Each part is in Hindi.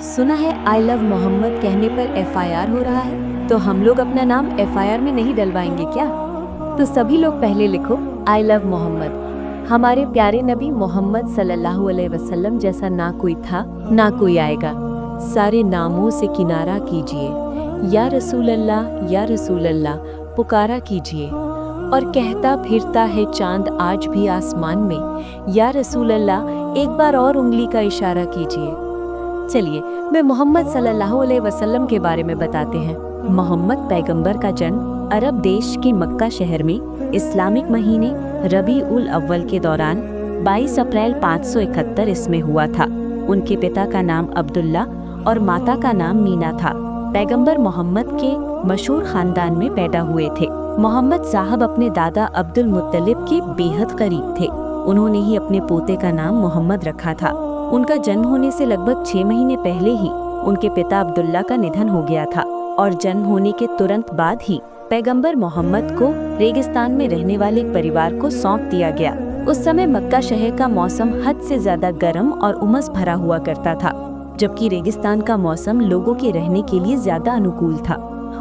सुना है आई लव मोहम्मद कहने पर एफआईआर हो रहा है, तो हम लोग अपना नाम एफआईआर में नहीं डलवाएंगे क्या? तो सभी लोग पहले लिखो आई लव मोहम्मद। हमारे प्यारे नबी मोहम्मद सल्लल्लाहु अलैहि वसल्लम जैसा ना कोई था ना कोई आएगा। सारे नामों से किनारा कीजिए, या रसूल अल्लाह पुकारा कीजिए। और कहता फिरता है चांद आज भी आसमान में, या रसूल अल्लाह एक बार और उंगली का इशारा कीजिए। चलिए मैं मोहम्मद सल्लल्लाहु अलैहि वसल्लम के बारे में बताते हैं। मोहम्मद पैगंबर का जन्म अरब देश के मक्का शहर में इस्लामिक महीने रबी उल अव्वल के दौरान 22 अप्रैल 571 ईस्वी हुआ था। उनके पिता का नाम अब्दुल्ला और माता का नाम मीना था। पैगंबर मोहम्मद के मशहूर खानदान में पैदा हुए थे। मोहम्मद साहब अपने दादा अब्दुल मुत्तलिब के बेहद करीब थे। उन्होंने ही अपने पोते का नाम मोहम्मद रखा था। उनका जन्म होने से लगभग 6 महीने पहले ही उनके पिता अब्दुल्ला का निधन हो गया था और जन्म होने के तुरंत बाद ही पैगंबर मोहम्मद को रेगिस्तान में रहने वाले एक परिवार को सौंप दिया गया। उस समय मक्का शहर का मौसम हद से ज्यादा गर्म और उमस भरा हुआ करता था, जबकि रेगिस्तान का मौसम लोगों के रहने के लिए ज्यादा अनुकूल था।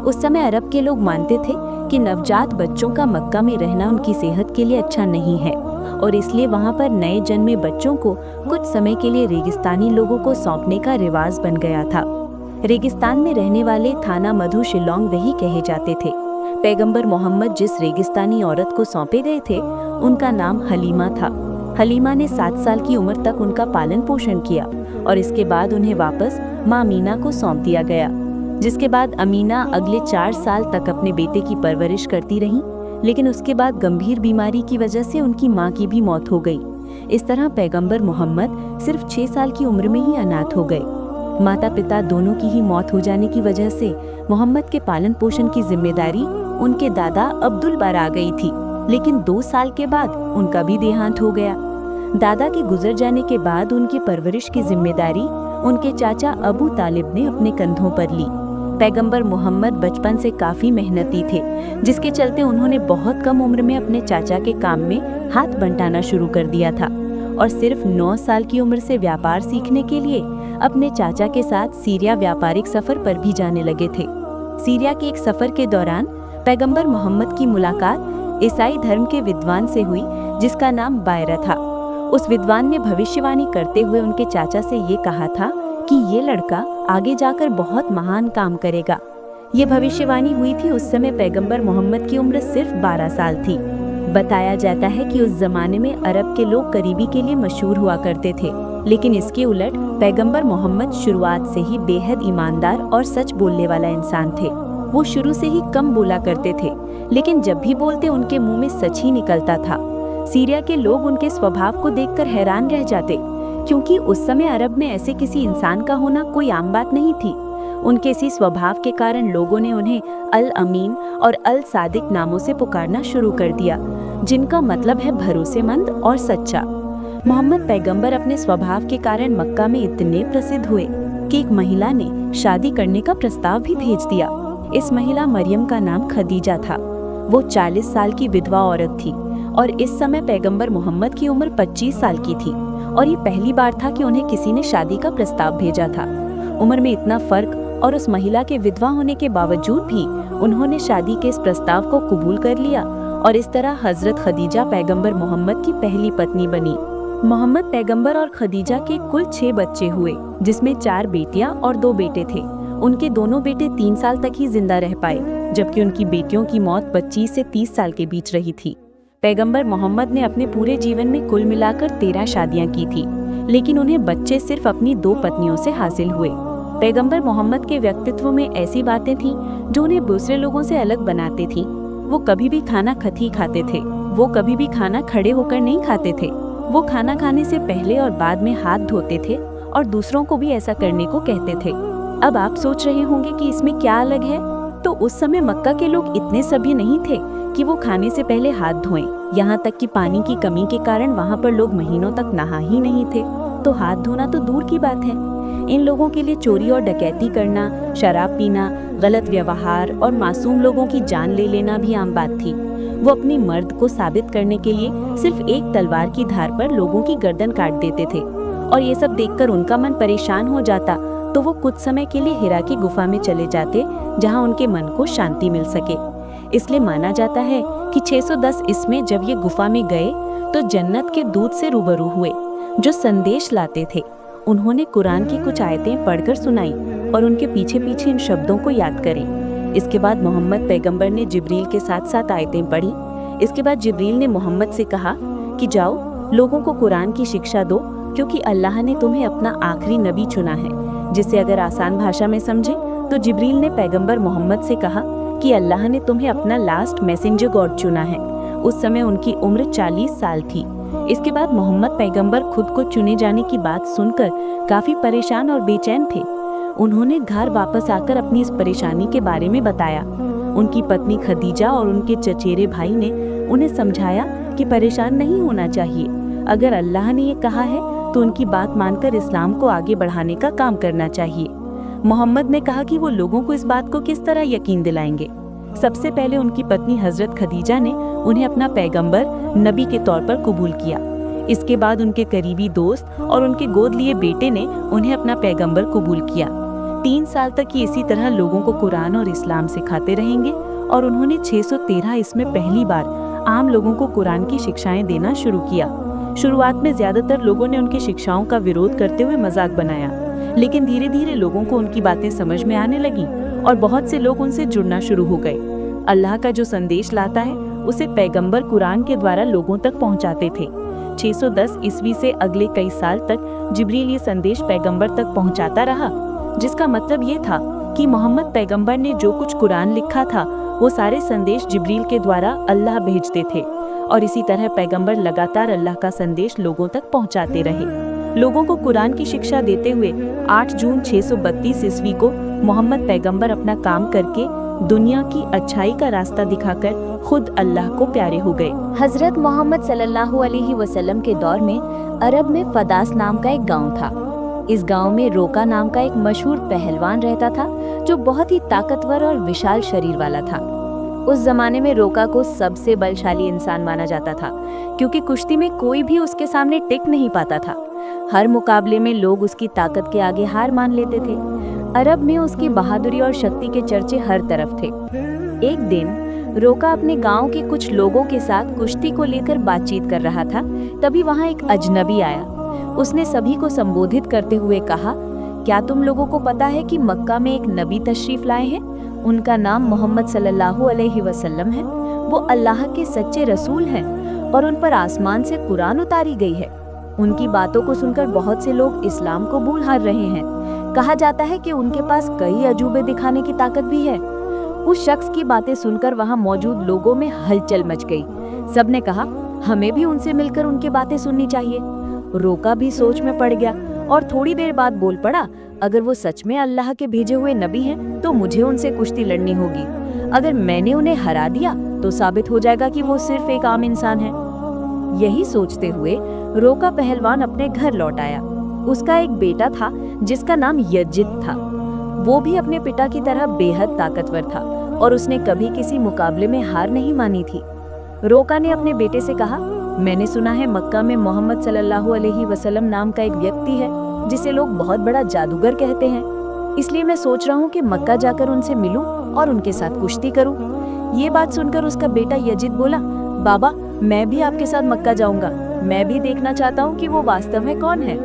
उस समय अरब के लोग मानते थे कि नवजात बच्चों का मक्का में रहना उनकी सेहत के लिए अच्छा नहीं है और इसलिए वहाँ पर नए जन्मे बच्चों को कुछ समय के लिए रेगिस्तानी लोगों को सौंपने का रिवाज बन गया था। रेगिस्तान में रहने वाले थाना मधु शिलोंग वही कहे जाते थे। पैगंबर मोहम्मद जिस रेगिस्तानी औरत को सौंपे गए थे उनका नाम हलीमा था। हलीमा ने 7 साल की उम्र तक उनका पालन पोषण किया और इसके बाद उन्हें वापस माँ अमीना को सौंप दिया गया, जिसके बाद अमीना अगले 4 साल तक अपने बेटे की परवरिश करती रहीं, लेकिन उसके बाद गंभीर बीमारी की वजह से उनकी माँ की भी मौत हो गई। इस तरह पैगंबर मोहम्मद सिर्फ 6 साल की उम्र में ही अनाथ हो गए। माता पिता दोनों की ही मौत हो जाने की वजह से मोहम्मद के पालन पोषण की जिम्मेदारी उनके दादा अब्दुल पर आ गई थी, लेकिन 2 साल के बाद उनका भी देहांत हो गया। दादा के गुजर जाने के बाद उनकी परवरिश की जिम्मेदारी उनके चाचा अबू तालिब ने अपने कंधों पर ली। पैगंबर मोहम्मद बचपन से काफी मेहनती थे, जिसके चलते उन्होंने बहुत कम उम्र में अपने चाचा के काम में हाथ बंटाना शुरू कर दिया था और सिर्फ 9 साल की उम्र से व्यापार सीखने के लिए अपने चाचा के साथ सीरिया व्यापारिक सफर पर भी जाने लगे थे। सीरिया के एक सफर के दौरान पैगंबर मोहम्मद की मुलाकात ईसाई धर्म के विद्वान से हुई, जिसका नाम बायरा था। उस विद्वान ने भविष्यवाणी करते हुए उनके चाचा से ये कहा था कि ये लड़का आगे जाकर बहुत महान काम करेगा। ये भविष्यवाणी हुई थी उस समय पैगंबर मोहम्मद की उम्र सिर्फ 12 साल थी। बताया जाता है कि उस जमाने में अरब के लोग करीबी के लिए मशहूर हुआ करते थे, लेकिन इसके उलट पैगंबर मोहम्मद शुरुआत से ही बेहद ईमानदार और सच बोलने वाला इंसान थे। वो शुरू से ही कम बोला करते थे, लेकिन जब भी बोलते उनके मुंह में सच ही निकलता था। सीरिया के लोग उनके स्वभाव को देखकर हैरान रह जाते, क्योंकि उस समय अरब में ऐसे किसी इंसान का होना कोई आम बात नहीं थी। उनके इसी स्वभाव के कारण लोगों ने उन्हें अल अमीन और अल सादिक नामों से पुकारना शुरू कर दिया, जिनका मतलब है भरोसेमंद और सच्चा। मोहम्मद पैगंबर अपने स्वभाव के कारण मक्का में इतने प्रसिद्ध हुए कि एक महिला ने शादी करने का प्रस्ताव भी भेज दिया। इस महिला मरियम का नाम खदीजा था। वो 40 साल की विधवा औरत थी और इस समय पैगंबर मोहम्मद की उम्र 25 साल की थी और ये पहली बार था कि उन्हें किसी ने शादी का प्रस्ताव भेजा था। उम्र में इतना फर्क और उस महिला के विधवा होने के बावजूद भी उन्होंने शादी के इस प्रस्ताव को कबूल कर लिया और इस तरह हजरत खदीजा पैगंबर मोहम्मद की पहली पत्नी बनी। मोहम्मद पैगंबर और खदीजा के कुल 6 बच्चे हुए, जिसमें 4 बेटियां और 2 बेटे थे। उनके दोनों बेटे 3 साल तक ही जिंदा रह पाए, जबकि उनकी बेटियों की मौत 25 से 30 साल के बीच रही थी। पैगंबर मोहम्मद ने अपने पूरे जीवन में कुल मिलाकर 13 शादियां की थी, लेकिन उन्हें बच्चे सिर्फ अपनी 2 पत्नियों से हासिल हुए। पैगंबर मोहम्मद के व्यक्तित्व में ऐसी बातें थीं जो उन्हें दूसरे लोगों से अलग बनाती थीं। वो कभी भी खाना खती खाते थे। वो कभी भी खाना खड़े होकर नहीं खाते थे। वो खाना खाने से पहले और बाद में हाथ धोते थे और दूसरों को भी ऐसा करने को कहते थे। अब आप सोच रहे होंगे कि इसमें क्या अलग है? तो उस समय मक्का के लोग इतने सभ्य नहीं थे कि वो खाने से पहले हाथ धोएं। यहाँ तक कि पानी की कमी के कारण वहाँ पर लोग महीनों तक नहा ही नहीं थे, तो हाथ धोना तो दूर की बात है। इन लोगों के लिए चोरी और डकैती करना, शराब पीना, गलत व्यवहार और मासूम लोगों की जान ले लेना भी आम बात थी। वो अपनी मर्द को साबित करने के लिए सिर्फ एक तलवार की धार पर लोगों की गर्दन काट देते थे और ये सब देखकर उनका मन परेशान हो जाता तो वो कुछ समय के लिए हिरा की गुफा में चले जाते, जहाँ उनके मन को शांति मिल सके। इसलिए माना जाता है कि 610 ईस्वी जब ये गुफा में गए तो जन्नत के दूत से रूबरू हुए जो संदेश लाते थे। उन्होंने कुरान की कुछ आयतें पढ़कर सुनाई और उनके पीछे पीछे इन शब्दों को याद करें। इसके बाद मोहम्मद पैगंबर ने जिब्रील के साथ साथ आयतें पढ़ी। इसके बाद जिब्रील ने मोहम्मद से कहा कि जाओ लोगों को कुरान की शिक्षा दो, क्योंकि अल्लाह ने तुम्हें अपना आखिरी नबी चुना है। जिसे अगर आसान भाषा में समझे तो जिब्रील ने पैगंबर मोहम्मद से कहा कि अल्लाह ने तुम्हें अपना लास्ट मैसेंजर गॉड चुना है। उस समय उनकी उम्र 40 साल थी। इसके बाद मोहम्मद पैगंबर खुद को चुने जाने की बात सुनकर काफी परेशान और बेचैन थे। उन्होंने घर वापस आकर अपनी इस परेशानी के बारे में बताया। उनकी पत्नी खदीजा और उनके चचेरे भाई ने उन्हें समझाया कि परेशान नहीं होना चाहिए। अगर अल्लाह ने ये कहा है तो उनकी बात मानकर इस्लाम को आगे बढ़ाने का काम करना चाहिए। मोहम्मद ने कहा कि वो लोगों को इस बात को किस तरह यकीन दिलाएंगे। सबसे पहले उनकी पत्नी हजरत खदीजा ने उन्हें अपना पैगंबर नबी के तौर पर कबूल किया। इसके बाद उनके करीबी दोस्त और उनके गोद लिए बेटे ने उन्हें अपना पैगंबर कबूल किया। 3 साल तक ये इसी तरह लोगों को कुरान और इस्लाम सिखाते रहेंगे और उन्होंने 613 इसमें पहली बार आम लोगों को कुरान की शिक्षाएं देना शुरू किया। शुरुआत में ज्यादातर लोगों ने उनकी शिक्षाओं का विरोध करते हुए मजाक बनाया, लेकिन धीरे धीरे लोगों को उनकी बातें समझ में आने लगी और बहुत से लोग उनसे जुड़ना शुरू हो गए। अल्लाह का जो संदेश लाता है उसे पैगंबर कुरान के द्वारा लोगों तक पहुंचाते थे। 610 ईस्वी से अगले कई साल तक जिब्रील ये संदेश पैगंबर तक पहुंचाता रहा, जिसका मतलब ये था कि मोहम्मद पैगंबर ने जो कुछ कुरान लिखा था वो सारे संदेश जिब्रील के द्वारा अल्लाह भेजते थे और इसी तरह पैगंबर लगातार अल्लाह का संदेश लोगों तक पहुंचाते रहे। लोगों को कुरान की शिक्षा देते हुए 8 जून 632 ईस्वी को मोहम्मद पैगंबर अपना काम करके दुनिया की अच्छाई का रास्ता दिखाकर खुद अल्लाह को प्यारे हो गए। हजरत मोहम्मद सल्लल्लाहु अलैहि वसल्लम के दौर में अरब में फदास नाम का एक गांव था। इस गांव में रोका नाम का एक मशहूर पहलवान रहता था जो बहुत ही ताकतवर और विशाल शरीर वाला था। उस जमाने में रोका को सबसे बलशाली इंसान माना जाता था, क्योंकि कुश्ती में कोई भी उसके सामने टिक नहीं पाता था। हर मुकाबले में लोग उसकी ताकत के आगे हार मान लेते थे। अरब में उसकी बहादुरी और शक्ति के चर्चे हर तरफ थे। एक दिन रोका अपने गांव के कुछ लोगों के साथ कुश्ती को लेकर बातचीत कर रहा था। तभी वहां एक अजनबी आया। उसने सभी को संबोधित करते हुए कहा, क्या तुम लोगों को पता है कि मक्का में एक नबी तशरीफ लाए हैं? उनका नाम मोहम्मद सल्लल्लाहु अलैहि वसल्लम है। वो अल्लाह के सच्चे रसूल हैं और उन पर आसमान से कुरान उतारी गई है। उनकी बातों को सुनकर बहुत से लोग इस्लाम को भूल हार रहे हैं। कहा जाता है कि उनके पास कई अजूबे दिखाने की ताकत भी है। उस शख्स की बातें सुनकर वहां मौजूद लोगों में हलचल मच गई। सबने कहा, हमें भी उनसे मिलकर उनकी बातें सुननी चाहिए। रोका भी सोच में पड़ गया और थोड़ी देर बाद बोल पड़ा, अगर वो सच में अल्लाह के भेजे हुए नबी हैं तो मुझे उनसे कुश्ती लड़नी होगी। अगर मैंने उन्हें हरा दिया तो साबित हो जाएगा कि वो सिर्फ एक आम इंसान है। यही सोचते हुए रोका पहलवान अपने घर लौट आया। उसका एक बेटा था जिसका नाम यजिद था। वो भी अपने पिता की तरह बेहद ताकतवर था और उसने कभी किसी मुकाबले में हार नहीं मानी थी। रोका ने अपने बेटे से कहा, मैंने सुना है मक्का में मोहम्मद सल्लल्लाहु अलैहि वसल्लम नाम का एक व्यक्ति है जिसे लोग बहुत बड़ा जादूगर कहते हैं। इसलिए मैं सोच रहा हूँ कि मक्का जाकर उनसे मिलूं और उनके साथ कुश्ती करूं। ये बात सुनकर उसका बेटा यजिद बोला, बाबा मैं भी आपके साथ मक्का जाऊंगा। मैं भी देखना चाहता हूँ कि वो वास्तव में कौन है।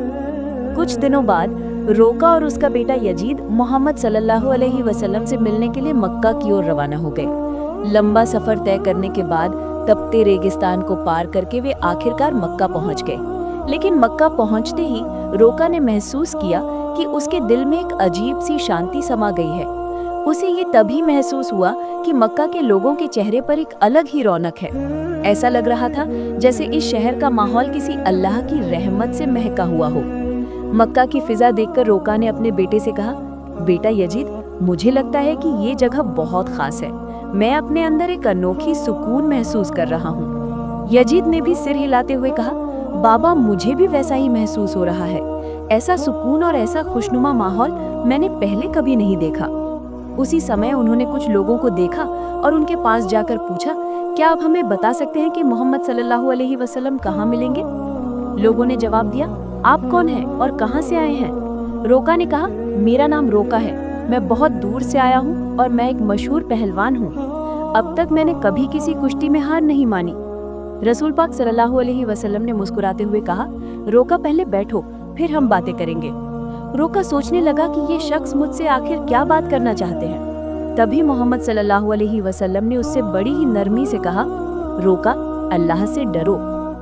कुछ दिनों बाद रोका और उसका बेटा यजीद मोहम्मद सल्लल्लाहु अलैहि वसल्लम से मिलने के लिए मक्का की ओर रवाना हो गए। लंबा सफर तय करने के बाद तपते रेगिस्तान को पार करके वे आखिरकार मक्का पहुंच गए। लेकिन मक्का पहुंचते ही रोका ने महसूस किया कि उसके दिल में एक अजीब सी शांति समा गई है। उसे ये तभी महसूस हुआ कि मक्का के लोगों के चेहरे पर एक अलग ही रौनक है। ऐसा लग रहा था जैसे इस शहर का माहौल किसी अल्लाह की रहमत से महका हुआ हो। मक्का की फिजा देखकर रोका ने अपने बेटे से कहा, बेटा यजीद, मुझे लगता है कि ये जगह बहुत खास है। मैं अपने अंदर एक अनोखी सुकून महसूस कर रहा हूँ। यजीद ने भी सिर हिलाते हुए कहा, बाबा मुझे भी वैसा ही महसूस हो रहा है। ऐसा सुकून और ऐसा खुशनुमा माहौल मैंने पहले कभी नहीं देखा। उसी समय उन्होंने कुछ लोगों को देखा और उनके पास जाकर पूछा, क्या आप हमें बता सकते हैं कि मोहम्मद सल्लल्लाहु अलैहि वसल्लम कहाँ मिलेंगे? लोगों ने जवाब दिया, आप कौन हैं और कहाँ से आए हैं? रोका ने कहा, मेरा नाम रोका है, मैं बहुत दूर से आया हूँ और मैं एक मशहूर पहलवान हूँ। अब तक मैंने कभी किसी कुश्ती में हार नहीं मानी। रसूल पाक सल्लल्लाहु अलैहि वसल्लम ने मुस्कुराते हुए कहा, रोका पहले बैठो, फिर हम बातें करेंगे। रोका सोचने लगा कि ये शख्स मुझसे आखिर क्या बात करना चाहते हैं। तभी मोहम्मद सल्लल्लाहु अलैहि वसल्लम ने उससे बड़ी ही नरमी से कहा, रोका, अल्लाह से डरो।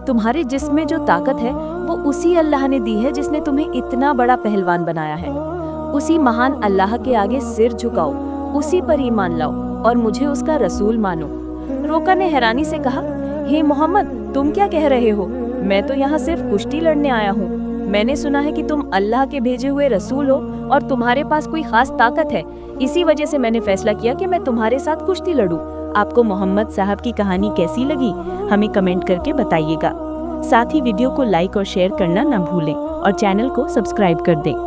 तुम्हारे जिस्म में जो ताकत है वो उसी अल्लाह ने दी है जिसने तुम्हें इतना बड़ा पहलवान बनाया है। उसी महान अल्लाह के आगे सिर झुकाओ, उसी पर ईमान लाओ और मुझे उसका रसूल मानो। रोका ने हैरानी से कहा, हे मोहम्मद, तुम क्या कह रहे हो? मैं तो यहाँ सिर्फ कुश्ती लड़ने आया हूँ। मैंने सुना है कि तुम अल्लाह के भेजे हुए रसूल हो और तुम्हारे पास कोई खास ताकत है। इसी वजह से मैंने फैसला किया कि मैं तुम्हारे साथ कुश्ती लड़ूं। आपको मोहम्मद साहब की कहानी कैसी लगी हमें कमेंट करके बताइएगा। साथ ही वीडियो को लाइक और शेयर करना न भूलें और चैनल को सब्सक्राइब कर दें।